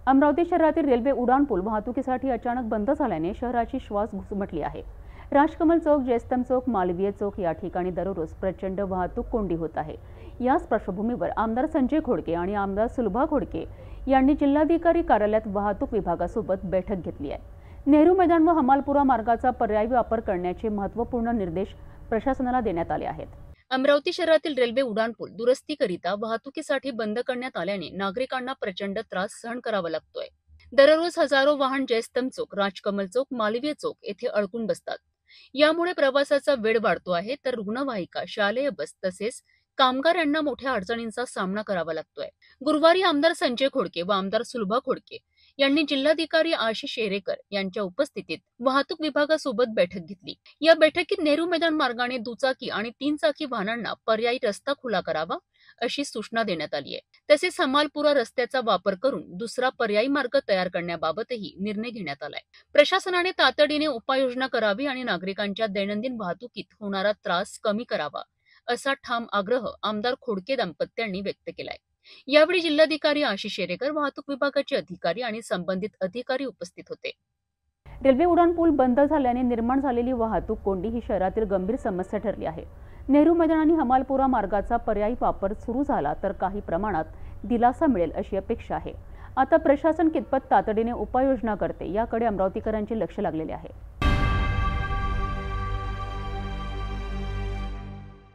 अमरावती शहरातील रेल्वे उड्डाणपूल वाहतुकीसाठी अचानक बंद झाल्याने शहराची श्वास घुसमटली आहे। राजकमल चौक, जयस्तंभ चौक, मालवीय चौक या ठिकाणी दररोज प्रचंड वाहतूक कोंडी होत आहे। याच पार्श्वभूमीवर आमदार संजय खोडके आणि आमदार सुलभा खोडके यांनी जिल्हाधिकारी कार्यालयात वाहतूक विभागासोबत बैठक घेतली आहे। नेहरू मैदान व हमालपुरा मार्गाचा पर्यायी वापर करण्याचे महत्त्वपूर्ण निर्देश प्रशासनाला देण्यात आले आहेत। अमरावती शहरातील रेल्वे उड्डाणपूल दुरुस्तीकरिता वाहतुकीसाठी बंद करण्यात आल्याने नागरिकांना प्रचंड त्रास सहन करावा लागतोय। दररोज हजारो वाहन जयस्तंभ चौक, राजकमल चौक, मालवीय चौक येथे अडकून बसतात। यामुळे प्रवासाचा वेळ वाढतो आहे, तर रुग्णवाहिका, शालेय बस तसेच कामगार यांना मोठ्या अडचणींचा सामना करावा लागतोय। गुरुवारी आमदार संजय खोडके व आमदार सुलभा खोडके यांनी जिल्हाधिकारी आशिष शेरेकर यांच्या उपस्थितीत वाहतूक विभागासोबत बैठक घेतली। या बैठकीत नेहरू मैदान मार्गाने दुचाकी आणि 3 चाकी वाहनांना पर्यायी रस्ता खुला करावा अशी सूचना देण्यात आली आहे। तसेच हमालपुरा रस्त्याचा वापर करून दुसरा पर्यायी मार्ग तयार करण्याबाबतही निर्णय घेण्यात आलाय। प्रशासनाने तातडीने उपाययोजना करावी आणि नागरिकांच्या दैनंदिन वाहतुकीत होणारा त्रास कमी करावा असा ठाम आग्रह आमदार खोडके दाम्पत्यांनी व्यक्त केलाय। यावेळी जिल्हाधिकारी आशिष शेरेकर, वाहतूक विभागाचे अधिकारी आणि संबंधित अधिकारी उपस्थित होते। रेल्वे उड्डाणपूल बंद झाल्याने निर्माण झालेली वाहतूक कोंडी ही शहरातील गंभीर समस्या ठरली आहे। नेहरू मैदान आणि हमालपुरा मार्गाचा पर्यायी वापर सुरू झाला तर काही प्रमाणात दिलासा मिळेल अशी अपेक्षा आहे। आता प्रशासन कितपत तातडीने उपाययोजना करते याकडे अमरावतीकरांचे लक्ष लागलेले आहे।